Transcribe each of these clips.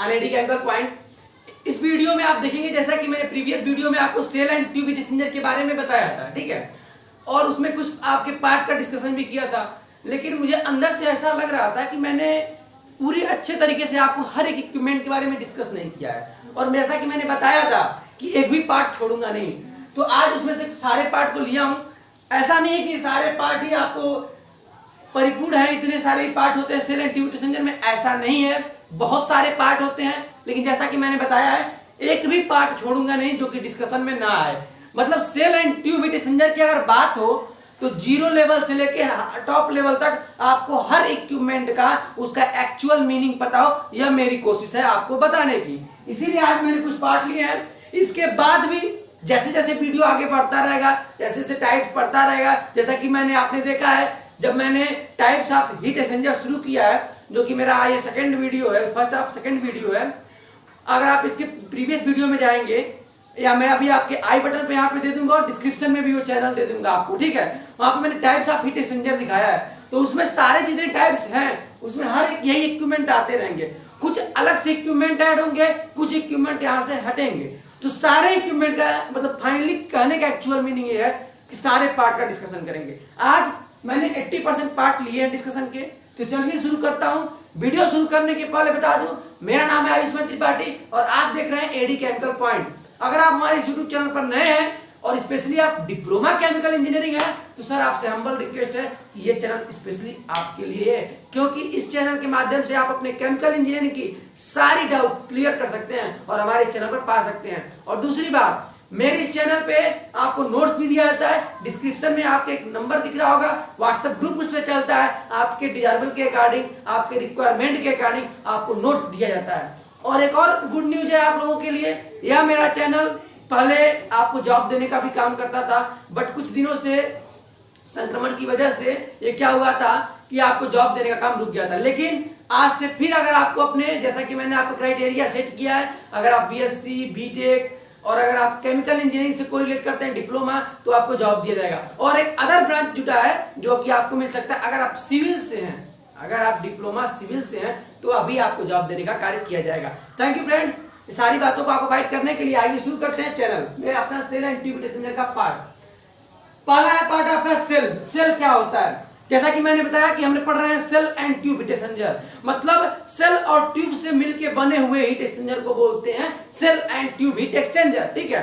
On एडी chemical point. इस video में आप देखेंगे जैसा कि मैंने प्रीवियस वीडियो में आपको shell and tube heat exchanger के बारे में बताया था, ठीक है, और उसमें कुछ आपके पार्ट का डिस्कशन भी किया था, लेकिन मुझे अंदर से ऐसा लग रहा था कि मैंने पूरी अच्छे तरीके से आपको हर एक इक्विपमेंट के बारे में डिस्कस नहीं किया है। और जैसा कि मैंने बताया था कि एक भी पार्ट छोड़ूंगा नहीं, तो आज उसमें से सारे पार्ट को लिया हूं। ऐसा नहीं है कि सारे पार्ट ही आपको परिपूर्ण है, इतने सारे पार्ट होते हैं shell and tube heat exchanger में, ऐसा नहीं है, बहुत सारे पार्ट होते हैं। लेकिन जैसा कि मैंने बताया है, एक भी पार्ट छोड़ूंगा नहीं जो कि डिस्कशन में ना आए। मतलब shell and tube heat exchanger की अगर बात हो तो जीरो लेवल से लेके टॉप लेवल तक आपको हर इक्विपमेंट का उसका एक्चुअल मीनिंग पता हो, यह मेरी कोशिश है आपको बताने की। इसीलिए आज मैंने कुछ पार्ट लिए हैं। इसके बाद भी जैसे जैसे वीडियो आगे बढ़ता रहेगा, जैसे जैसे टाइप्स बढ़ता रहेगा, जैसा कि मैंने आपने देखा है जब मैंने टाइप्स ऑफ हीट एक्सचेंजर शुरू किया है, जो कि मेरा ये सेकंड वीडियो है, फर्स्ट ऑफ सेकंड वीडियो है। अगर आप इसके प्रीवियस वीडियो में जाएंगे, या मैं अभी आपके आई बटन पे यहाँ पे दे दूंगा और डिस्क्रिप्शन में भी वो चैनल दे दूंगा आपको, ठीक है, वहां पे मैंने टाइप्स ऑफ हीट एक्सचेंजर दिखाया है। तो उसमें सारे जितने टाइप्स हैं उसमें हर एक यही इक्विपमेंट आते रहेंगे, कुछ अलग से इक्विपमेंट ऐड होंगे, कुछ इक्विपमेंट यहाँ से हटेंगे। तो सारे इक्विपमेंट का मतलब फाइनली कहने का एक्चुअल मीनिंग ये है कि सारे पार्ट का डिस्कशन करेंगे। आज मैंने 80% पार्ट लिए हैं डिस्कशन के, तो चलिए शुरू करता हूं। वीडियो शुरू करने के पहले बता दूं, मेरा नाम है आयुष्मान त्रिपाठी और आप देख रहे हैं एडी केमिकल पॉइंट। अगर आप हमारे यूट्यूब चैनल पर नए हैं और स्पेशली आप डिप्लोमा केमिकल इंजीनियरिंग है, तो सर आपसे हम्बल रिक्वेस्ट है कि ये चैनल स्पेशली आपके लिए है, क्योंकि इस चैनल के माध्यम से आप अपने केमिकल इंजीनियरिंग की सारी डाउट क्लियर कर सकते हैं और हमारे चैनल पर पा सकते हैं। और दूसरी बात, मेरे इस चैनल पे आपको नोट्स भी दिया जाता है, डिस्क्रिप्शन में आपके एक नंबर दिख रहा होगा, व्हाट्सएप ग्रुप उस पर चलता है, आपके डिजायरेबल के अकॉर्डिंग, आपके रिक्वायरमेंट के अकॉर्डिंग आपको नोट्स दिया जाता है। और एक और गुड न्यूज है आप लोगों के लिए, यह मेरा चैनल पहले आपको जॉब देने का भी काम करता था, बट कुछ दिनों से संक्रमण की वजह से ये क्या हुआ था कि आपको जॉब देने का काम रुक गया था। लेकिन आज से फिर अगर आपको अपने, जैसा कि मैंने आपको क्राइटेरिया सेट किया है, अगर आप बीएससी, बीटेक और अगर आप केमिकल इंजीनियरिंग से कोरिलेट करते हैं डिप्लोमा, तो आपको जॉब दिया जाएगा। और एक अदर ब्रांच जुटा है जो कि आपको मिल सकता है अगर आप सिविल से हैं, अगर आप डिप्लोमा सिविल से हैं तो अभी आपको जॉब देने का कार्य किया जाएगा। थैंक यू फ्रेंड्स, सारी बातों को आपको गाइड करने के लिए आइए शुरू करते हैं चैनल में अपना shell and tube heat exchanger का पार्ट। पहला है पार्ट आपका सेल। सेल क्या होता है? जैसा कि मैंने बताया कि हमने पढ़ रहे हैं shell and tube heat exchanger, मतलब सेल और ट्यूब से मिलकर बने हुए हीट एक्सचेंजर को बोलते हैं shell and tube heat exchanger, ठीक है।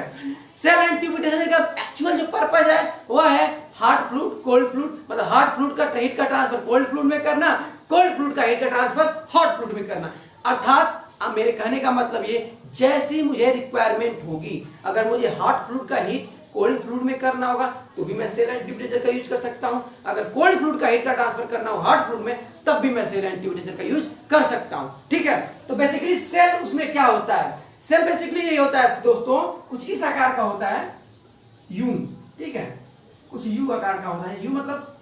Shell and tube heat exchanger का एक्चुअल जो पर्पज है वह है हॉट फ्लूइड, कोल्ड फ्लूइड, मतलब हॉट फ्लूइड का हीट का ट्रांसफर कोल्ड फ्लूइड में करना, कोल्ड फ्लूइड का हीट का ट्रांसफर हॉट फ्लूइड में करना। अर्थात अब मेरे कहने का मतलब ये, जैसी मुझे रिक्वायरमेंट होगी, अगर मुझे हॉट फ्लूइड का हीट कोल्ड फ्लूइड में करना होगा तो भी मैं shell and tube heat exchanger का यूज कर सकता हूं। अगर कोल्ड फ्लूइड का हीट का ट्रांसफर करना हो हॉट फ्लूइड में, तब भी मैं shell and tube heat exchanger का यूज कर सकता हूं, ठीक है। तो बेसिकली सेल उसमें क्या होता है? सेल बेसिकली ये होता है दोस्तों, कुछ इस आकार का होता है, यू, ठीक है, कुछ यू आकार का होता है। यू मतलब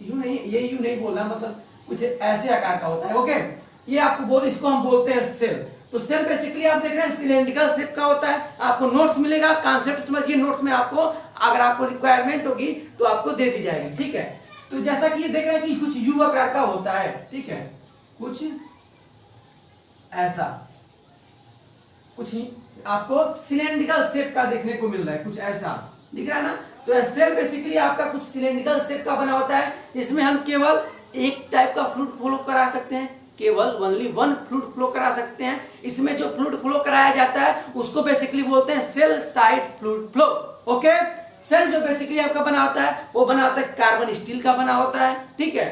यू नहीं, ये यू नहीं बोल रहा, मतलब कुछ ऐसे आकार का होता है, ओके। ये आपको बोल, इसको हम बोलते हैं सेल। तो सेल बेसिकली आप देख रहे हैं सिलेंड्रिकल शेप का होता है। आपको नोट्स मिलेगा, कॉन्सेप्ट समझिए, नोट्स में आपको अगर आपको रिक्वायरमेंट होगी तो आपको दे दी जाएगी, ठीक है। तो जैसा कि ये देख रहे हैं कि कुछ यू आकार का होता है, ठीक है, कुछ ऐसा, कुछ ही आपको सिलेंड्रिकल शेप का देखने को मिल रहा है, कुछ ऐसा दिख रहा है ना। तो सेल बेसिकली आपका कुछ सिलेंड्रिकल शेप का बना होता है। इसमें हम केवल एक टाइप का फ्लूइड फ्लो करा सकते हैं, केवल ओनली वन फ्लूइड फ्लो करा सकते हैं। इसमें जो फ्लूइड फ्लो कराया जाता है उसको बेसिकली बोलते हैं shell side fluid flow, okay. Shell जो बेसिकली आपका बना होता है वो बना होता है कार्बन स्टील का बना होता है, ठीक है।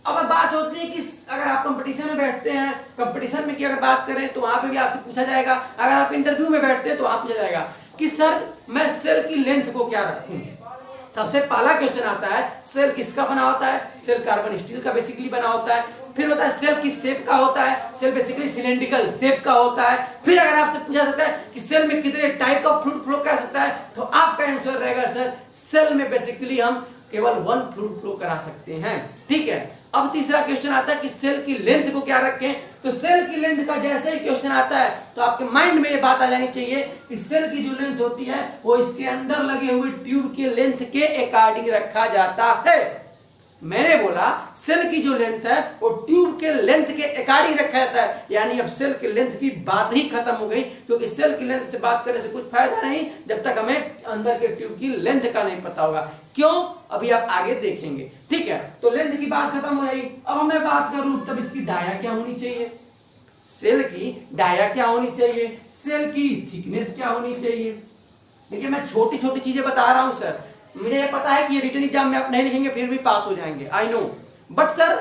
अब बात होती है कि अगर आप कंपटीशन में बैठते हैं, कंपटीशन में की अगर बात करें तो वहां पे भी आपसे पूछा जाएगा, अगर आप इंटरव्यू में बैठते हैं तो वहां पूछा जाएगा कि सर मैं सेल की लेंथ को क्या रखूं। सबसे पहला क्वेश्चन आता है सेल किसका बना होता है? सेल कार्बन स्टील का बेसिकली बना होता है। फिर होता है सेल किस शेप का होता है? सेल बेसिकली सिलेंड्रिकल शेप का होता है। फिर अगर आपसे पूछा जाता है कि सेल में कितने टाइप का फ्लूइड फ्लो कर सकता है, तो आपका आंसर रहेगा सर सेल में बेसिकली हम केवल वन फ्लूइड फ्लो करा सकते हैं, ठीक है। अब तीसरा क्वेश्चन आता है कि सेल की लेंथ को क्या रखें। तो सेल की लेंथ का जैसे ही क्वेश्चन आता है तो आपके माइंड में ये बात आ जानी चाहिए कि सेल की जो लेंथ होती है वो इसके अंदर लगे हुए ट्यूब के लेंथ के अकॉर्डिंग रखा जाता है। मैंने बोला सेल की जो लेंथ है वो ट्यूब के लेंथ के अकॉर्डिंग रखा जाता है, यानी अब सेल के लेंथ की बात ही खत्म हो गई, क्योंकि सेल की लेंथ से बात करने से कुछ फायदा नहीं जब तक हमें अंदर के ट्यूब की लेंथ का नहीं पता होगा। क्यों, अभी आप आगे देखेंगे। ठीक है, तो लेंथ की बात खत्म हो जाएगी। अब मैं बात करूं तब इसकी डाया क्या होनी चाहिए, सेल की डाया क्या होनी चाहिए, सेल की थिकनेस क्या होनी चाहिए। देखिए मैं छोटी छोटी चीजें बता रहा हूं सर, मुझे ये पता है कि ये रिटन एग्जाम में आप नहीं लिखेंगे फिर भी पास हो जाएंगे, I know, but sir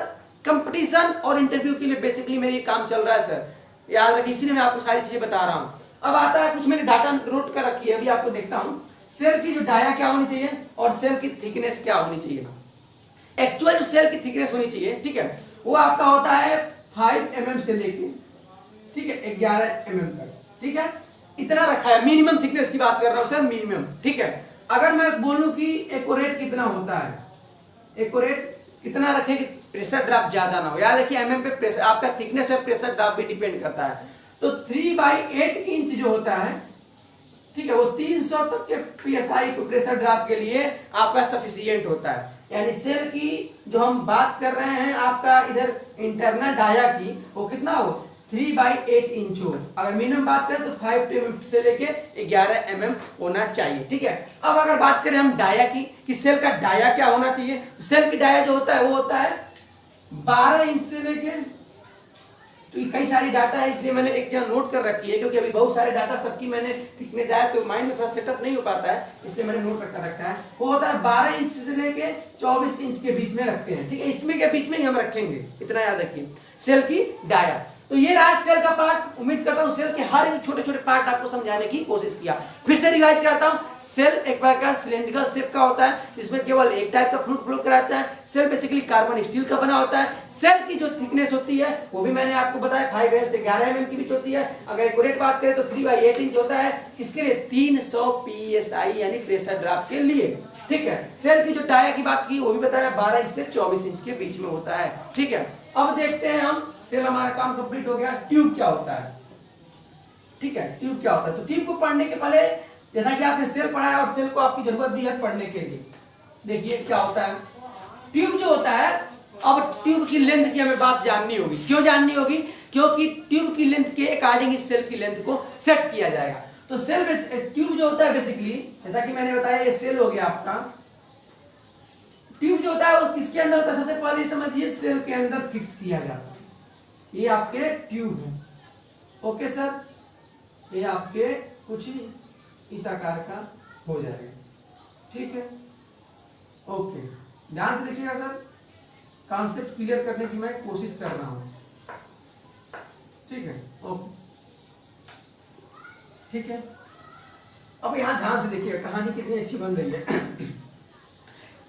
competition और इंटरव्यू के लिए बेसिकली मेरी काम चल रहा है सर, याद रखिए, इसलिए मैं आपको सारी चीजें बता रहा हूं। अब आता है कुछ मैंने डाटा नोट कर रखी है, अभी आपको देखता हूं। सेल की जो डाया क्या होनी चाहिए और सेल की थिकनेस क्या होनी चाहिए। एक्चुअल जो सेल की थिकनेस होनी चाहिए, ठीक है, वो आपका होता है 5 mm से लेके, ठीक है, 11 mm तक, ठीक है, इतना रखा है। मिनिमम थिकनेस की बात कर रहा हूं सर, मिनिमम। ठीक है, अगर मैं बोलूं कि एक्यूरेट कितना होता है, एक्यूरेट कितना रखें कि प्रेशर ड्रॉप ज्यादा ना हो, याद रखिए एमएम पे प्रेशर, आपका थिकनेस पे प्रेशर ड्रॉप भी डिपेंड करता है। तो 3/8 इंच जो होता है, ठीक है, वो 300 तक के पीएसआई को प्रेशर ड्रॉप के लिए आपका सफिशिएंट होता है। यानी सेल की जो हम बात कर रहे हैं आपका इधर इंटरनल डाया की, वो कितना हो 3/8 इंच हो। अगर मिनिमम बात करें तो 5 mm से लेके 11 mm होना चाहिए। ठीक है, अब अगर बात करें हम डाया की कि सेल का डाया क्या होना चाहिए, सेल की डाया जो होता है वो होता है 12 इंच से लेके, तो कई सारी डाटा है इसलिए मैंने एक जगह नोट कर रखी है, क्योंकि अभी बहुत सारे डाटा सबकी मैंने थिकनेस आया तो माइंड में थोड़ा सेटअप नहीं हो पाता है, इसलिए मैंने नोट कर रखा है। वो होता है 12 इंच से लेके 24 इंच के बीच में रखते हैं। ठीक है, इसमें के बीच में ही हम रखेंगे, इतना याद रखिए, सेल की डाया। तो ये रहा सेल का पार्ट। उम्मीद करता हूं सेल के हर एक छोटे छोटे पार्ट आपको समझाने की कोशिश किया। फिर से रिवाइज कराता हूं, सेल एक प्रकार का सिलेंड्रिकल शेप का होता है जिसमें केवल एक टाइप का फ्लूइड फ्लो कराता है। सेल बेसिकली कार्बन स्टील का बना होता है। सेल की जो थिकनेस होती है वो भी मैंने आपको बताया 5 mm से 11 mm के बीच होती है। अगर एक्यूरेट बात करें तो 3/8 इंच होता है, किसके लिए 300 psi यानी प्रेशर ड्रॉप के लिए। ठीक है, सेल की जो डाया की बात की वो भी बताया 12 इंच से 24 इंच के बीच में होता है। ठीक है, अब देखते हैं हम, सेल हमारा काम कंप्लीट हो गया। ट्यूब क्या होता है, ठीक है, ट्यूब क्या होता है। तो ट्यूब को पढ़ने के पहले जैसा कि आपने सेल पढ़ा है और सेल को आपकी जरूरत भी है पढ़ने के लिए, देखिए क्या होता है ट्यूब जो होता है। अब ट्यूब की लेंथ की हमें बात जाननी होगी। क्यों जाननी होगी, क्योंकि ट्यूब की लेंथ के अकॉर्डिंग इस सेल की लेंथ को सेट किया जाएगा। तो सेल ट्यूब जो होता है बेसिकली, जैसा कि मैंने बताया ये सेल हो गया आपका। ट्यूब जो होता है वो किसके अंदर होता है, सबसे पहले समझिए सेल के अंदर फिक्स किया जाता है। ये आपके ट्यूब है, ओके सर, ये आपके कुछ इस आकार का हो जाएगा। ठीक है, ओके, ध्यान से देखिएगा सर, कॉन्सेप्ट क्लियर करने की मैं कोशिश कर रहा हूं। ठीक है, ओके, ठीक है। अब यहां ध्यान से देखिएगा, कहानी कितनी अच्छी बन रही है।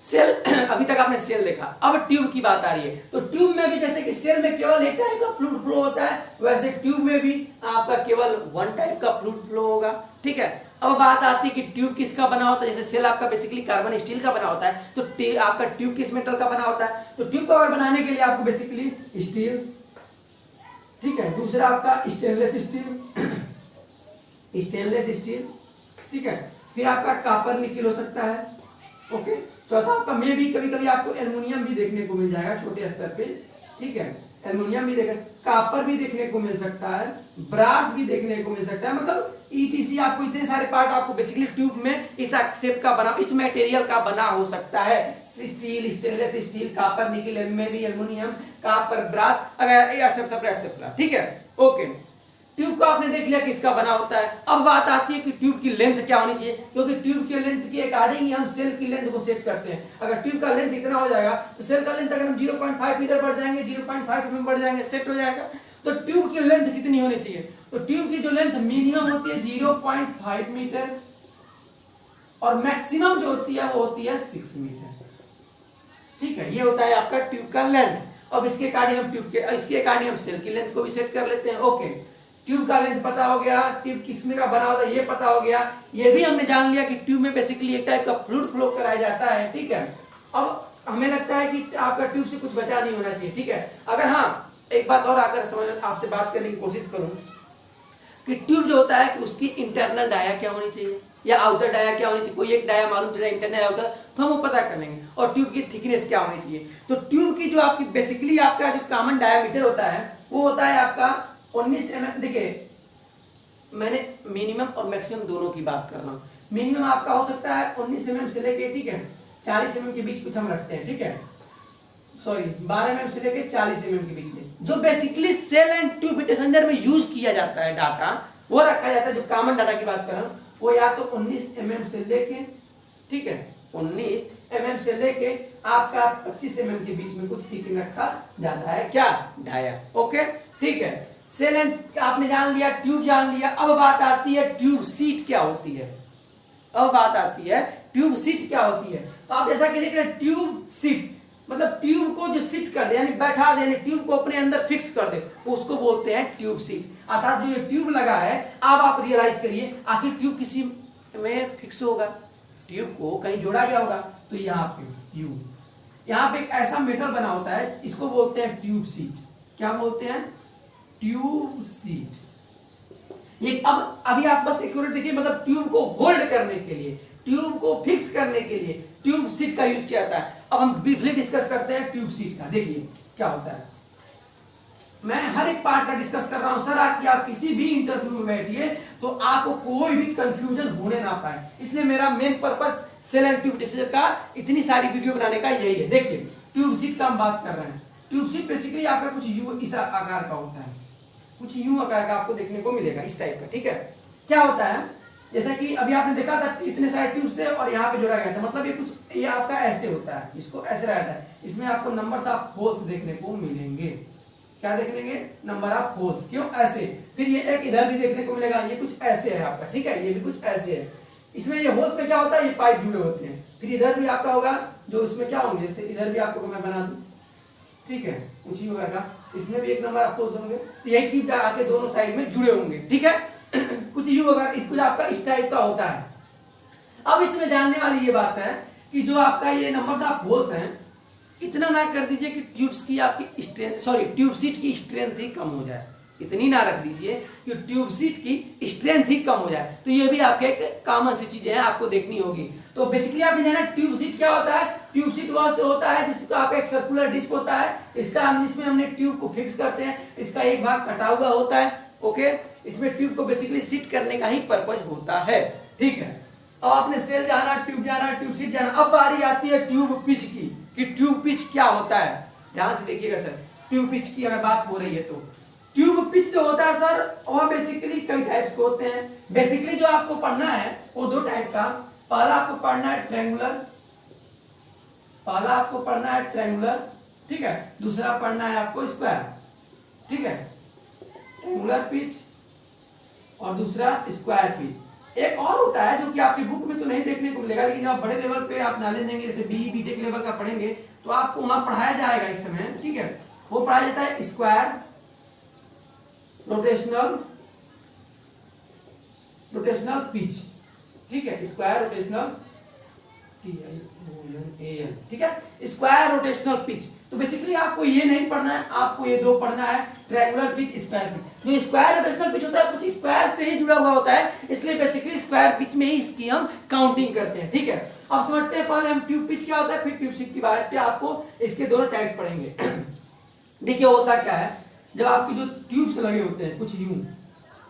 सेल, अभी तक आपने सेल देखा, अब ट्यूब की बात आ रही है। तो ट्यूब में भी जैसे कि सेल में केवल एक टाइप का फ्लूइड फ्लो होता है, वैसे ट्यूब में भी आपका केवल वन टाइप का फ्लूइड फ्लो होगा। ठीक है, अब बात आती है कि ट्यूब किसका बना होता है। जैसे सेल आपका बेसिकली कार्बन स्टील का बना होता है, तो आपका ट्यूब किस मेटल का बना होता है। तो ट्यूब को अगर बनाने के लिए आपको बेसिकली स्टील, ठीक है, दूसरा आपका स्टेनलेस स्टील, स्टेनलेस स्टील, ठीक है, फिर आपका कॉपर निकल हो सकता है, ओके, चौथा आपका में भी कभी कभी आपको एल्युमिनियम भी देखने को मिल जाएगा छोटे स्तर पे। ठीक है, एल्युमिनियम भी देखने, कॉपर भी देखने को मिल सकता है, ब्रास भी देखने को मिल सकता है, मतलब ईटीसी आपको इतने सारे पार्ट आपको बेसिकली ट्यूब में इस शेप का बना, इस मटेरियल का बना हो सकता है। Steel, stainless steel, copper nickel में भी एल्युमिनियम, कॉपर, ब्रास, अगर ठीक है, ओके। ट्यूब को आपने देख लिया किसका बना होता है। अब बात आती है कि ट्यूब की लेंथ क्या होनी चाहिए, क्योंकि ट्यूब के लेंथ के अकॉर्डिंग ही हम सेल की लेंथ को सेट करते हैं। अगर ट्यूब का लेंथ इतना हो जाएगा तो सेल का लेंथ अगर हम 0.5 इधर बढ़ जाएंगे, 0.5 mm बढ़ जाएंगे, सेट हो जाएगा। तो ट्यूब की लेंथ कितनी होनी चाहिए, तो ट्यूब की जो लेंथ मिनिमम होती है 0.5 मीटर और मैक्सिमम जो होती है वो होती है 6 मीटर। ठीक है, ये होता है आपका ट्यूब का लेंथ। अब इसके अकॉर्डिंग हम ट्यूब के, इसके अकॉर्डिंग हम सेल की लेंथ को भी सेट कर लेते हैं। ओके, ट्यूब का लेंथ पता हो गया, ट्यूब किसमें का बना होता है ये पता हो गया, ये भी हमने जान लिया कि ट्यूब में बेसिकली एक टाइप का फ्लूइड फ्लो कराया जाता है। ठीक है, अब हमें लगता है कि आपका ट्यूब से कुछ बचा नहीं होना चाहिए। ठीक है, अगर हाँ एक बात और आकर समझ आपसे बात करने की कोशिश करूं कि ट्यूब जो होता है कि उसकी इंटरनल डाया क्या होनी चाहिए या आउटर डाया क्या होनी चाहिए। कोई एक डाया मालूम चला इंटरनल आउटर तो हम वो पता कर लेंगे, और ट्यूब की थिकनेस क्या होनी चाहिए। तो ट्यूब की जो आपकी बेसिकली आपका जो कॉमन डायामीटर होता है वो होता है आपका 19 mm। देखिए मैंने मिनिमम और मैक्सिमम दोनों की बात कर रहा हूँ। मिनिमम आपका हो सकता है 19 mm से लेके, ठीक है, 40 mm के बीच कुछ हम रखते हैं, ठीक है, सॉरी 12 mm से लेके 40 mm के बीच में जो basically shell and tube heat exchanger में यूज किया जाता है डाटा वो रखा जाता है। जो कॉमन डाटा की बात कर रहा हूँ वो या तो 19 mm से लेके, ठीक है, 19 mm से लेके आपका 25 mm के बीच में कुछ थिकनेस रखा जाता है, क्या, डाया। ओके, ठीक है, सेल एंड आपने जान लिया, ट्यूब जान लिया। अब बात आती है ट्यूब सीट क्या होती है। अब बात आती है ट्यूब सीट क्या होती है। तो आप जैसा कि देख रहे हैं ट्यूब सीट मतलब ट्यूब को जो सीट कर दे यानी बैठा दे, यानी ट्यूब को अपने अंदर फिक्स कर दे, उसको बोलते हैं ट्यूब सीट। अर्थात जो ये ट्यूब लगा है, अब आप रियलाइज करिए आखिर ट्यूब किसी में फिक्स होगा, ट्यूब को कहीं जोड़ा गया होगा, तो यहाँ पे यहाँ पे एक ऐसा मेटल बना होता है, इसको बोलते हैं ट्यूब सीट। क्या बोलते हैं, ट्यूब सीट। ये अब अभी आप बस एक्यूरेट देखिए, मतलब ट्यूब को होल्ड करने के लिए, ट्यूब को फिक्स करने के लिए ट्यूब सीट का यूज किया जाता है। अब हम ब्रीफली डिस्कस करते हैं ट्यूब सीट का। देखिए क्या होता है, मैं हर एक पार्ट का डिस्कस कर रहा हूं सर, कि आप किसी भी इंटरव्यू में बैठिए तो आपको कोई भी कंफ्यूजन होने ना पाए, इसलिए मेरा main purpose shell and tube exchanger का इतनी सारी वीडियो बनाने का यही है। देखिए ट्यूब सीट का हम बात कर रहे हैं। ट्यूब सीट बेसिकली आपका कुछ यू इस आकार का होता है, कुछ यूं आकार का आपको देखने को मिलेगा, इस टाइप का, ठीक है। क्या होता है, जैसा कि अभी आपने देखा था इतने सारे ट्यूब्स थे और यहाँ पे जोड़ा गया था, मतलब ये कुछ ये आपका ऐसे होता है, इसको ऐसे रहता है, इसमें आपको नंबर्स ऑफ होल्स देखने को मिलेंगे। क्या देखेंगे, नंबर ऑफ होल्स, क्यों ऐसे। फिर ये एक इधर भी देखने को मिलेगा, ये कुछ ऐसे है आपका, ठीक है, ये भी कुछ ऐसे है। इसमें ये होल्स में क्या होता है, ये पाइप जुड़े होते हैं। फिर इधर भी आपका होगा जो इसमें क्या होंगे, जैसे इधर भी आपको मैं बना दूं, ठीक है, कुछ ही होगा, इसमें भी एक नंबर ऑफ होल्स होंगे, तो यही ट्यूब आके दोनों साइड में जुड़े होंगे, ठीक है। कुछ यू होगा, कुछ आपका इस टाइप का होता है। अब इसमें जानने वाली ये बात है कि जो आपका ये नंबर्स ऑफ होल्स हैं, इतना ना कर दीजिए कि ट्यूब्स की आपकी स्ट्रेंथ, सॉरी ट्यूब सीट की स्ट्रेंथ ही कम हो जाए, इतनी ना रख दीजिए कि ट्यूब सीट की स्ट्रेंथ ही कम हो जाए। तो ये भी आपके एक कॉमन सी चीजें हैं, आपको देखनी होगी। तो बेसिकली आपने जाना ट्यूब सीट क्या होता है। ट्यूब सीट वह होता है जिसका आपका एक सर्कुलर डिस्क होता है, इसका हम जिसमें हमने ट्यूब को फिक्स करते हैं, इसका एक भाग कटा हुआ होता है, ओके। इसमें ट्यूब को बेसिकली सीट करने का ही पर्पज होता है, ठीक है। अब आपने सेल जाना, ट्यूब जाना, ट्यूब सीट जाना। अब बारी आती है ट्यूब पिच की, कि ट्यूब पिच क्या होता है। ध्यान से देखिएगा सर, ट्यूब पिच की अगर बात हो रही है तो ट्यूब पिच जो होता है सर, वह बेसिकली कई टाइप्स के होते हैं। बेसिकली जो आपको पढ़ना है वो दो टाइप का, पहला आपको पढ़ना है ट्रायंगुलर, पहला आपको पढ़ना है ट्रायंगुलर, ठीक है, दूसरा पढ़ना है आपको स्क्वायर, ठीक है, ट्रायंगुलर पिच और दूसरा स्क्वायर पिच। एक और होता है जो कि आपकी बुक में तो नहीं देखने को मिलेगा, लेकिन जब आप बड़े लेवल पे आप नॉलेज देंगे, जैसे बीई बीटेक लेवल का पढ़ेंगे तो आपको वहां पढ़ाया जाएगा इस समय, ठीक है। वो पढ़ाया जाता है स्क्वायर रोटेशनल पिच, ठीक है, स्क्वायर रोटेशनल, ठीक है, स्क्वायर रोटेशनल पिच। तो बेसिकली आपको ये नहीं पढ़ना है, आपको ये दो पढ़ना है, ट्रायंगुलर पिच, स्क्वायर पिच। जो स्क्वायर रोटेशनल पिच होता है कुछ स्क्वायर से ही जुड़ा हुआ होता है, इसलिए बेसिकली स्क्वायर पिच में ही इसकी हम काउंटिंग करते हैं, ठीक है। अब समझते हैं पहले हम ट्यूब पिच क्या होता है, फिर ट्यूब सीट की बात पे आपको इसके दोनों टाइप्स पढ़ेंगे। देखिए होता क्या है, जब आपकी जो ट्यूब्स लगे होते हैं कुछ यूं,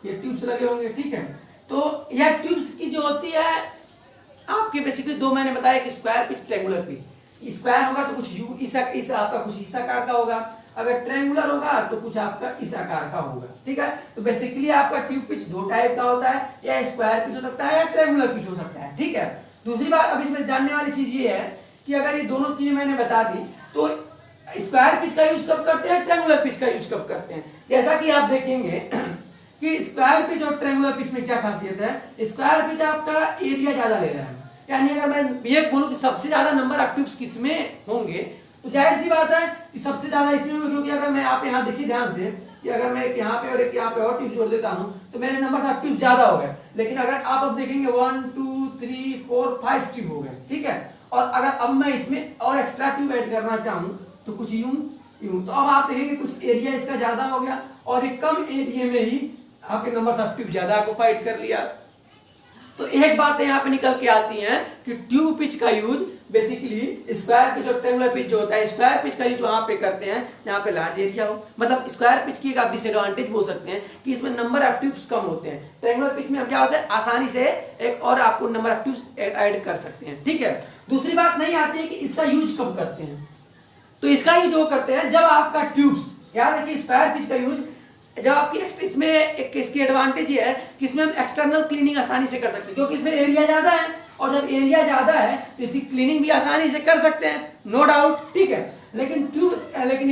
ये ट्यूब्स लगे होंगे, ठीक है, तो यह ट्यूब्स की जो होती है आपके बेसिकली दो मैंने बताया कि square pitch, triangular pitch. Square होगा तो कुछ यू इस आपका कुछ इस आकार का होगा, अगर ट्रायंगुलर होगा तो कुछ आपका इस आकार का होगा, ठीक है। तो बेसिकली आपका ट्यूब पिच दो टाइप का होता है, या स्क्वायर पिच हो सकता है या ट्रायंगुलर पिच हो सकता है, ठीक है। दूसरी बात अब इसमें जानने वाली चीज ये है कि अगर ये दोनों चीजें मैंने बता दी तो स्क्वायर पिच का यूज कब करते हैं, ट्रायंगुलर पिच का यूज कब करते हैं। जैसा कि आप देखेंगे कि स्क्वायर पिच और ट्रायंगुलर पिच में क्या खासियत है, स्क्वायर पिच आपका एरिया ज्यादा ले रहा है, यानी अगर मैं ये बोलूं कि सबसे ज्यादा नंबर ऑफ ट्यूब्स किसमें होंगे, तो जाहिर सी बात है कि सबसे ज्यादा इसमें होंगे, क्योंकि अगर मैं आप यहाँ देखिए ध्यान से कि अगर मैं एक यहाँ पे और एक यहाँ पे और ट्यूब जोड़ देता हूँ तो मेरे नंबर ऑफ ट्यूब्स ज्यादा हो गए। लेकिन अगर आप अब देखेंगे 1 2 3 4 5 ट्यूब हो गए, ठीक है। और अगर अब मैं इसमें और एक्स्ट्रा ट्यूब ऐड करना चाहूँ तो कुछ यूं यूं, तो अब आप देखेंगे कुछ एरिया इसका ज्यादा हो गया और एक कम एरिया में ही आपके नंबर ऑफ ट्यूब ज्यादा ऑक्युपाइड कर लिया। तो एक बात यहाँ पे निकल के आती है कि ट्यूब पिच का यूज बेसिकली स्क्वायर पिच और ट्रेंगुलर पिच जो होता है, स्क्वायर पिच का यूज वहां पे करते हैं जहाँ पे लार्ज एरिया हो। मतलब स्क्वायर पिच की एक आप डिसएडवांटेज बोल सकते हैं कि इसमें नंबर ऑफ ट्यूब्स कम होते हैं। ट्रेंगुलर पिच में हम क्या होता है आसानी से एक और आपको नंबर ऑफ ट्यूब्स ऐड कर सकते हैं, ठीक है। दूसरी बात नहीं आती है कि इसका यूज कब करते हैं। तो इसका यूज वो करते हैं जब आपका ट्यूब्स, याद रखिए स्क्वायर पिच का यूज जब आपकी इसमें एक इसकी एडवांटेज ये है कि इसमें हम एक्सटर्नल क्लीनिंग आसानी से कर सकते हैं क्योंकि इसमें एरिया ज्यादा है, और जब एरिया ज्यादा है तो इसकी क्लीनिंग भी आसानी से कर सकते हैं, नो डाउट, ठीक है। लेकिन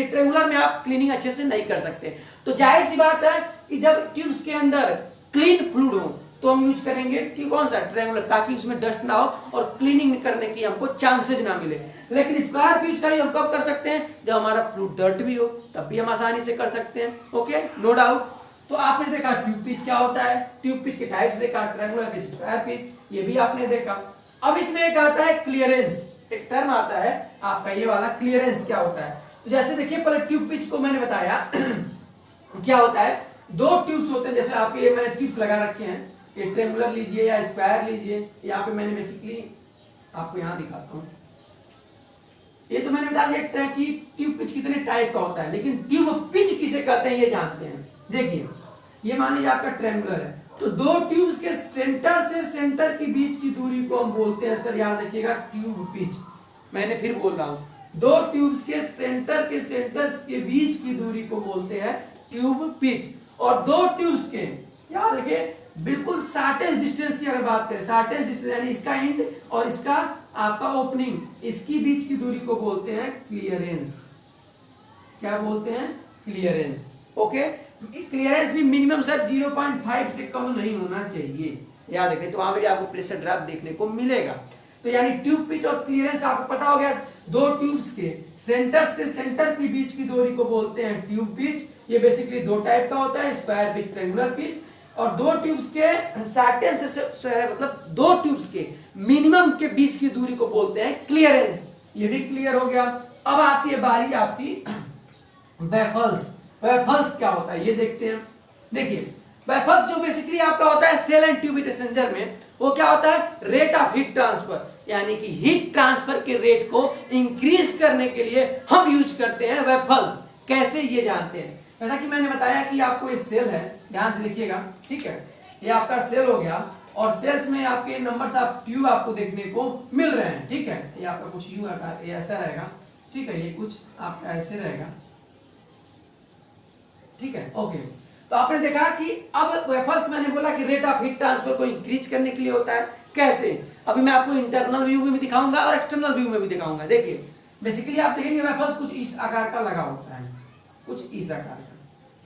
ट्रेंगुलर में आप क्लीनिंग अच्छे से नहीं कर सकते। तो जाहिर सी बात है कि जब ट्यूब्स के अंदर क्लीन फ्लूइड हो तो हम यूज करेंगे कि कौन सा ट्रेंगुलर, ताकि उसमें डस्ट ना हो और क्लीनिंग करने की हमको चांसेज ना मिले। लेकिन स्क्वायर पिच का हम कब कर सकते हैं, जब हमारा फ्लूइड डर्ट भी हो तब भी हम आसानी से कर सकते हैं, ओके, नो डाउट। तो आपने देखा ट्यूब पिच क्या होता है, ट्यूब पिच के टाइप्स देखा, ट्रेंगुलर पिच, स्क्वायर पिच, ये भी आपने देखा। अब इसमें एक आता है क्लियरेंस, एक टर्म आता है आपका ये वाला क्लियरेंस क्या होता है। तो जैसे देखिए पहले ट्यूब पिच को मैंने बताया क्या होता है, दो ट्यूब्स होते हैं, जैसे आपके ये मैंने ट्यूब्स लगा रखे हैं, ये ट्रेंगुलर लीजिए या स्क्वायर लीजिए, यहाँ पे मैंने बेसिकली आपको यहाँ दिखाता हूँ। ये तो मैंने बता दिया कि ट्यूब पिच कितने टाइप का होता है, लेकिन ट्यूब पिच किसे कहते हैं ये जानते हैं। देखिए ये मान लीजिए आपका ट्रेंगुलर है, तो दो ट्यूब्स के सेंटर से सेंटर के बीच की दूरी को हम बोलते हैं, सर याद रखिएगा, ट्यूब पिच। मैंने फिर बोल रहा हूं, दो ट्यूब्स के सेंटर के बीच की दूरी को बोलते हैं ट्यूब पिच। और दो ट्यूब्स के, याद रखिए, बिल्कुल शॉर्टेज डिस्टेंस की अगर बात करें, शॉर्टेज डिस्टेंस यानी इसका एंड और इसका आपका ओपनिंग, इसकी बीच की दूरी को बोलते हैं क्लियरेंस। क्या बोलते हैं, क्लियरेंस, ओके। क्लियरेंस भी मिनिमम सर 0.5 से कम नहीं होना चाहिए, याद रखें। तो वहां पे आपको प्रेशर ड्रॉप देखने को मिलेगा। तो यानी ट्यूब पिच और क्लियरेंस आपको पता हो गया, दो ट्यूब्स के सेंटर से सेंटर के बीच की दूरी को बोलते हैं ट्यूब पिच। ये बेसिकली दो टाइप का होता है, स्क्वायर पिच, ट्रेंगुलर पिच। और दो ट्यूब्स के शॉर्टेज से मतलब दो ट्यूब्स के मिनिमम के बीच की दूरी को बोलते हैं क्लियरेंस। ये भी क्लियर हो गया। अब आती है बारी आपकी बैफल्स। बैफल्स क्या होता है ये देखते हैं। देखिए बैफल्स जो बेसिकली आपका होता है shell and tube heat exchanger में, वो क्या होता है, रेट ऑफ हीट ट्रांसफर, यानी कि हीट ट्रांसफर के रेट को इंक्रीज करने के लिए हम यूज करते हैं बैफल्स। कैसे ये जानते हैं। जैसा कि मैंने बताया कि आपको ये सेल है, ध्यान से देखिएगा, ठीक है, ये आपका सेल हो गया और सेल्स में आपके नंबर्स ऑफ ट्यूब आपको देखने को मिल रहे हैं, ठीक है। ये आपका कुछ यूं आकार ये ऐसा रहेगा, ठीक है, ये कुछ आपका ऐसे रहेगा, ठीक है, ओके। तो आपने देखा कि अब वेफर्स मैंने बोला कि रेट ऑफ हीट ट्रांसफर को इंक्रीज करने के लिए होता है। कैसे, अभी मैं आपको इंटरनल व्यू में भी दिखाऊंगा और एक्सटर्नल व्यू में भी दिखाऊंगा। देखिए बेसिकली आप देखेंगे वेफर्स कुछ इस आकार का लगा होता है, कुछ इस आकार का,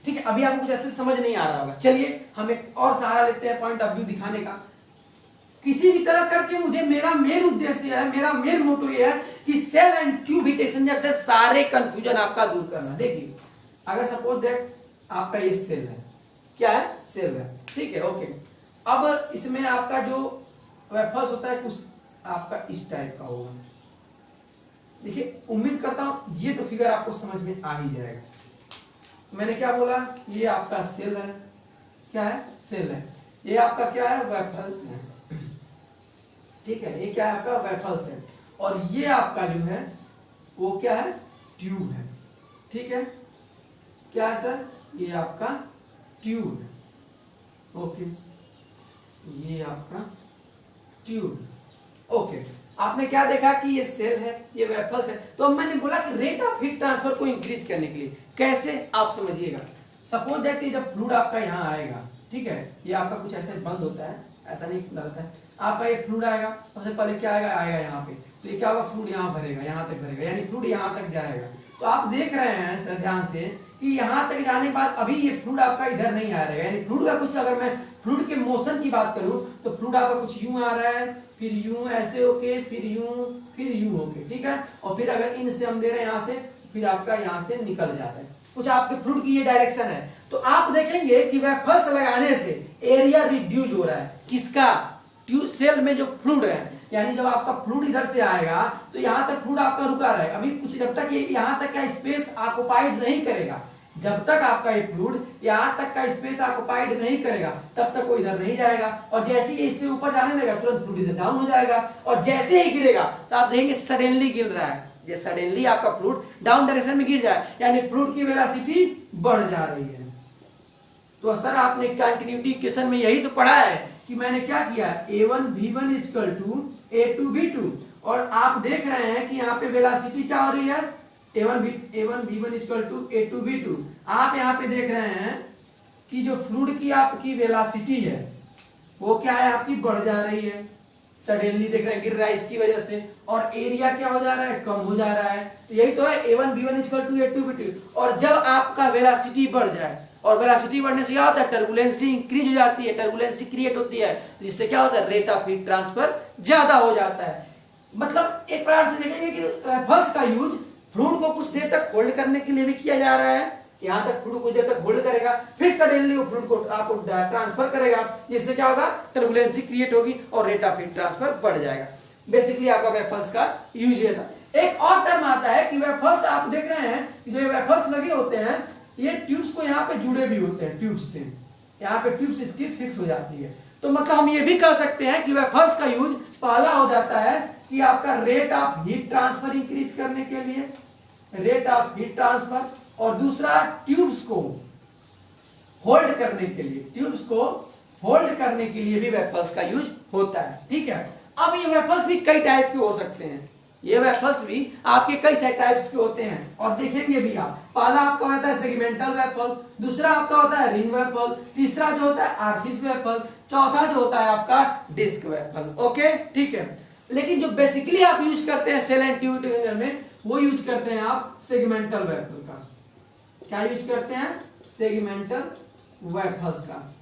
ठीक है। अभी आपको कुछ ऐसे समझ नहीं आ रहा होगा, चलिए हम एक और सहारा लेते हैं पॉइंट ऑफ व्यू दिखाने का। किसी भी तरह करके मुझे, मेरा मेन उद्देश्य है, मेरा मेन मोटो ये है कि shell and tube heat exchanger से सारे कंफ्यूजन आपका दूर करना। देखिए अगर सपोज दैट आपका ये सेल है, क्या है, सेल है, ठीक है, ओके। अब इसमें आपका जो वेफर्स होता है कुछ आपका इस टाइप का होगा। देखिए उम्मीद करता हूं ये तो फिगर आपको समझ में आ ही जाएगा। मैंने क्या बोला, ये आपका सेल है, क्या है, सेल है। ये आपका क्या है, वेफर्स है, ठीक है। ये क्या है आपका, वेफर्स है। और ये आपका जो है वो क्या है, ट्यूब है, ठीक है। क्या है सर, ये आपका ट्यूब है, ओके, ये आपका ट्यूब, ओके। आपने क्या देखा कि ये सेल है, ये वेफर्स है। तो मैंने बोला कि रेट ऑफ हीट ट्रांसफर को इंक्रीज करने के लिए कैसे, आप समझिएगा। सपोज दैट कि जब फ्लूइड आपका यहाँ आएगा, ठीक है, ये आपका कुछ ऐसे बंद होता है, ऐसा नहीं लगता है, आपका ये फ्लूइड आएगा, सबसे पहले क्या आएगा, आएगा यहाँ पे, तो ये क्या होगा, फ्लूइड यहाँ भरेगा, यहाँ तक भरेगा, यानी फ्लूइड यहाँ तक जाएगा। तो आप देख रहे हैं सर ध्यान से कि यहाँ तक जाने के बाद अभी ये फ्लूइड आपका इधर नहीं आ रहा है, यानी फ्लूइड का कुछ, अगर मैं फ्लूइड के मोशन की बात करूं तो फ्लूइड आपका कुछ यूं आ रहा है, फिर यूं ऐसे होके, फिर यूं होके, ठीक है। और फिर अगर इन से हम दे रहे हैं यहाँ से, फिर आपका यहाँ से निकल जाता है, कुछ आपके फ्लूइड की ये डायरेक्शन है। तो आप देखेंगे कि वेफर्स लगाने से एरिया रिड्यूस हो रहा है, किसका, ट्यूब सेल में जो फ्लूइड है, यानी जब आपका फ्लूइड इधर से आएगा तो यहाँ तक फ्लूइड आपका रुका रहेगा, अभी कुछ जब तक ये यहाँ तक का स्पेस ऑक्युपाइड नहीं करेगा, जब तक आपका ये फ्लूइड यहाँ तक का स्पेस ऑक्युपाइड नहीं करेगा तब तक वो इधर नहीं जाएगा, और जैसे ही इससे ऊपर जाने लगेगा तुरंत फ्लूइड इधर डाउन हो जाएगा, और जैसे ही गिरेगा तो आप देखेंगे सडनली गिर रहा है, ये सडनली आपका फ्लूइड डाउन डायरेक्शन में गिर जाए, यानी फ्लूइड की वेलोसिटी बढ़ जा रही है। तो सर आपने कंटिन्यूटी इक्वेशन में यही तो पढ़ा है कि मैंने क्या किया, A1 V1 equal to A2 V2, और आप देख रहे हैं कि यहाँ पे वेलोसिटी क्या हो रही है, A1 V1 equal to A2 V2। आप यहाँ पे देख रहे हैं कि जो फ्लूइड की आपकी वेलोसिटी है वो क्या है, आपकी बढ़ जा रही है, सडनली देख रहे हैं गिर रहा है इसकी वजह से, और एरिया क्या हो जा रहा है, कम हो जा रहा है। तो यही तो है A1 V1 equal to A2 V2। और जब आपका वेलोसिटी बढ़ जाए, और वेलोसिटी बढ़ने से क्या होता है, टर्बुलेंसी इंक्रीज हो जाती है, टर्बुलेंसी क्रिएट होती है, जिससे क्या होता है, रेट ऑफ हीट ट्रांसफर ज्यादा हो जाता है। मतलब एक प्रकार से देखेंगे कि वेफर्स का यूज फ्लूइड को कुछ देर तक होल्ड करने के लिए भी किया जा रहा है, यहाँ तक फ्लूइड कुछ देर तक होल्ड करेगा, फिर सडनली वो फ्लूइड को आपको ट्रांसफर करेगा, जिससे क्या होगा, टर्बुलेंसी क्रिएट होगी और रेट ऑफ हीट ट्रांसफर बढ़ जाएगा। बेसिकली आपका वेफर्स का यूज ये था। एक और टर्म आता है कि वेफर्स, आप देख रहे हैं कि जो वेफर्स लगे होते हैं ये ट्यूब्स को यहाँ पे जुड़े भी होते हैं, ट्यूब्स से यहाँ पे ट्यूब्स इसकी फिक्स हो जाती है। तो मतलब हम ये भी कह सकते हैं कि वेफर्स का यूज पहला हो जाता है कि आपका rate of heat transfer increase करने के लिए, रेट ऑफ हीट ट्रांसफर, और दूसरा ट्यूब्स को होल्ड करने के लिए, ट्यूब्स को होल्ड करने के लिए भी वेफर्स का यूज होता है। ठीक है, अब ये वेफर्स भी कई टाइप के हो सकते हैं, ये वेफर्स भी आपके कई सारे टाइप्स के होते हैं, और देखेंगे भी आप। पहला आपका होता है सेगमेंटल वेफर, दूसरा आपका होता है रिंग वेफर, तीसरा जो होता है आर्फिस वेफर, चौथा जो होता है आपका डिस्क वेफर। ओके, ठीक है। लेकिन जो बेसिकली आप यूज करते हैं सेल एंड ट्यूब में, वो यूज करते हैं आप सेगमेंटल वेफर का। क्या यूज करते हैं, सेगमेंटल वेफर्स का।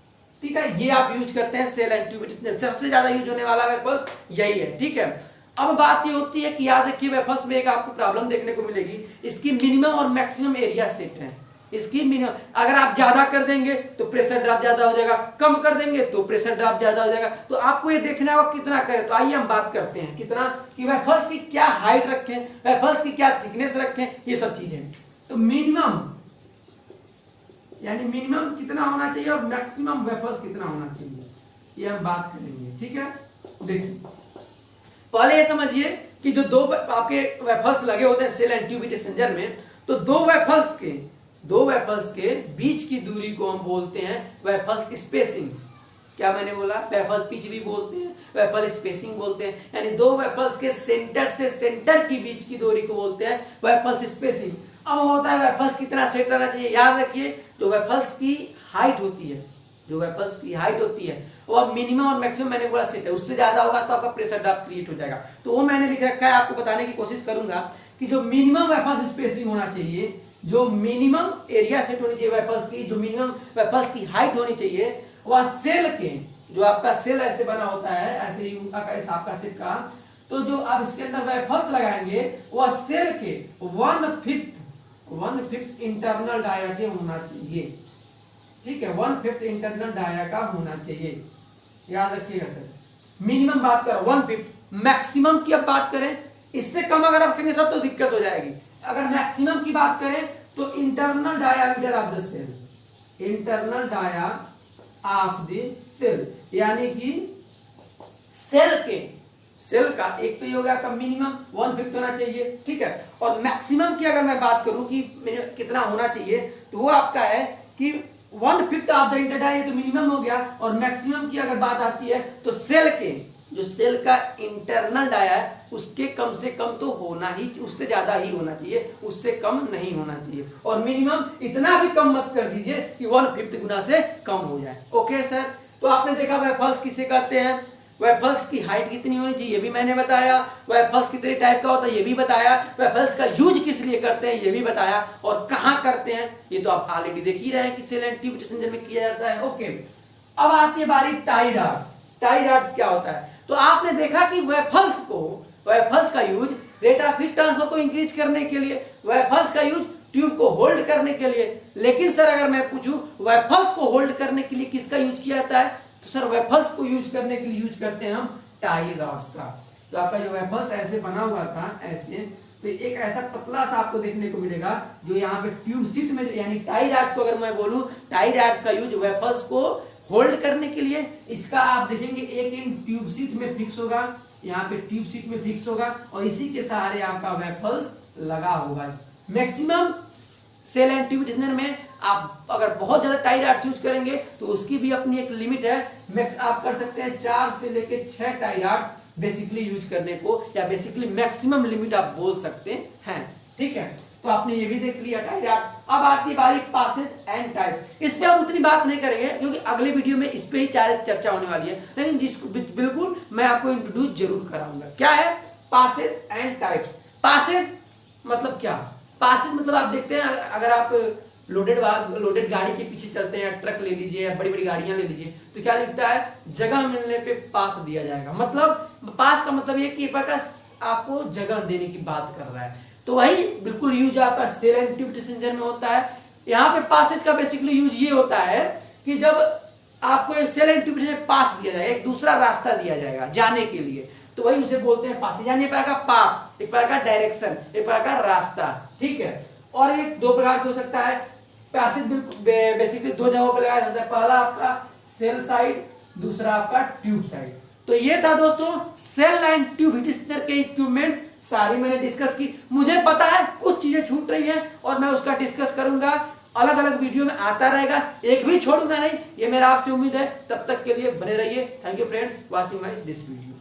ठीक है, ये आप यूज करते हैं सेल एंड ट्यूब, सबसे ज्यादा यूज होने वाला वेफर यही है। ठीक है, अब बात ये होती है कि याद रखिए वेफर्स में एक आपको प्रॉब्लम देखने को मिलेगी, इसकी मिनिमम और मैक्सिमम एरिया सेट है। इसकी मिनिमम, अगर आप ज्यादा कर देंगे तो प्रेशर ड्रॉप ज्यादा हो जाएगा, कम कर देंगे तो प्रेशर ड्रॉप ज्यादा हो जाएगा। तो आपको ये देखना होगा कितना करें। तो आइए हम बात करते हैं कितना, कि वेफर्स की क्या हाइट रखें, वेफर्स की क्या थिकनेस रखें, ये सब चीजें। तो मिनिमम यानी मिनिमम कितना होना चाहिए और मैक्सिमम वेफर्स कितना होना चाहिए, ये हम बात करेंगे। ठीक है, देखिए पहले ये समझिए कि जो दो आपके वेफर्स लगे होते हैं shell and tube heat exchanger में, तो दो वेफर्स के बीच की दूरी को हम बोलते हैं वेफर्स स्पेसिंग। क्या मैंने बोला, वेफर पिच भी बोलते हैं, वेफर स्पेसिंग बोलते हैं, यानी दो वेफर्स के सेंटर से सेंटर की बीच की दूरी को बोलते हैं वेफर्स स्पेसिंग। अब होता है वेफर्स कितना सेट रहना चाहिए। याद रखिए जो वेफर्स की हाइट होती है, जो वेफर्स की हाइट होती है वो मिनिमम और मैक्सिमम मैंने बोला सेट है, उससे ज्यादा होगा तो आपका प्रेशर ड्रॉप क्रिएट हो जाएगा। तो वो मैंने लिख रखा है, आपको बताने की कोशिश करूंगा कि जो मिनिमम वेफर्स स्पेसिंग होना चाहिए, जो मिनिमम एरिया सेट होनी चाहिए वेफर्स की, जो मिनिमम वेफर्स की हाइट होनी चाहिए, वह सेल के, जो आपका सेल ऐसे बना होता है, ऐसे ही आपका सेट का, तो जो आप इसके अंदर वेफर्स लगाएंगे वह सेल के 1/5 इंटरनल डाया के होना चाहिए। ठीक है, 1/5 इंटरनल डाया का होना चाहिए, याद रखिएगा सर। मिनिमम बात करो 1/5, मैक्सिमम की अब बात करें, इससे कम अगर आप कहेंगे सब तो दिक्कत हो जाएगी। अगर मैक्सिमम की बात करें तो internal diameter of the shell, internal dia of the shell, यानी कि सेल का एक तो ये हो गया आपका मिनिमम 1/5 होना चाहिए। ठीक है, और मैक्सिमम की अगर मैं बात करूं कि कितना होना चाहिए, तो वो आपका है कि 1/5 ऑफ द इंटर डाया, ये तो मिनिमम हो गया। और मैक्सिमम की अगर बात आती है तो सेल के, जो सेल का इंटरनल डाया है उसके कम से कम तो होना ही, उससे ज्यादा ही होना चाहिए, उससे कम नहीं होना चाहिए। और मिनिमम इतना भी कम मत कर दीजिए कि 1/5 गुना से कम हो जाए। ओके सर, तो आपने देखा वेफर्स किसे कहते हैं, वेफर्स की हाइट कितनी होनी चाहिए ये भी मैंने बताया, वेफर्स कितने टाइप का होता है ये भी बताया, वेफर्स का यूज किस लिए करते हैं ये भी बताया, और कहाँ करते हैं ये तो आप ऑलरेडी देख ही रहे हैं कि सेल एंड ट्यूब एक्सचेंजर में किया जाता है। ओके, अब आती है बारी टाई रॉड्स। टाई रॉड्स क्या होता है, तो आपने देखा कि वेफर्स का use rate of heat transfer को इंक्रीज करने के लिए, वेफर्स का यूज ट्यूब को होल्ड करने के लिए। लेकिन सर अगर मैं पूछूं वेफर्स को होल्ड करने के लिए किसका यूज किया जाता है, तो सर वेफर्स को यूज करने के लिए यूज करते हैं हम टाई रॉड्स का। तो आपका जो वेफर्स ऐसे बना हुआ था ऐसे, तो एक ऐसा पतला सा आपको देखने को मिलेगा जो यहाँ पे ट्यूब सीट में, यानी टाई रॉड्स को अगर मैं बोलूं, टाई रॉड्स का यूज वेफल्स को होल्ड करने के लिए। इसका आप देखेंगे एक इन ट्यूब सीट में फिक्स होगा, यहाँ पे ट्यूब सीट में फिक्स होगा और इसी के सहारे आपका वेफल्स लगा होगा। मैक्सिमम सेल एंड ट्यूब टिश्नर में आप अगर बहुत ज्यादा टाई रॉड्स यूज करेंगे तो उसकी भी अपनी एक लिमिट है। आप कर सकते हैं 4 से लेके 6 टाई रॉड्स बेसिकली यूज करने को, या बेसिकली मैक्सिमम लिमिट आप बोल सकते हैं। ठीक है, तो आपने ये भी देख लिया टाई रॉड। अब आती है बारी पासेज एंड टाइप। इस पे हम उतनी बात नहीं करेंगे क्योंकि अगले वीडियो में इस पे ही चर्चा होने वाली है, लेकिन जिसको बिल्कुल मैं आपको इंट्रोड्यूस जरूर कराऊंगा। क्या है पासेज एंड टाइप? पासेज मतलब क्या? पासेज मतलब आप देखते हैं, अगर आप लोडेड गाड़ी के पीछे चलते हैं, ट्रक ले लीजिए या बड़ी बड़ी गाड़ियां ले लीजिए, तो क्या लिखता है? जगह मिलने पे पास दिया जाएगा। मतलब पास का मतलब ये कि आपको जगह देने की बात कर रहा है। तो वही बिल्कुल यूज आपका सेल एंड ट्यूब इंजन में होता है। यहाँ पे पासेज का बेसिकली यूज ये होता है कि जब आपको एक सेल एंड ट्यूब में पास दिया जाएगा, एक दूसरा रास्ता दिया जाएगा जाने के लिए, तो वही उसे बोलते हैं पासेज। यानी एक प्रकार का पाथ, एक प्रकार का डायरेक्शन, एक प्रकार का रास्ता। ठीक है, और ये दो प्रकार से हो सकता है। पैसेज बेसिकली दो जगहों पर लगाया जाता है, पहला आपका सेल साइड, दूसरा आपका ट्यूब साइड। तो ये था दोस्तों shell and tube heat exchanger के इक्विपमेंट, सारी मैंने डिस्कस की। मुझे पता है कुछ चीजें छूट रही हैं और मैं उसका डिस्कस करूंगा, अलग अलग वीडियो में आता रहेगा, एक भी छोड़ूंगा नहीं, ये मेरा आपसे उम्मीद है। तब तक के लिए बने रहिए। Thank you friends watching my this video.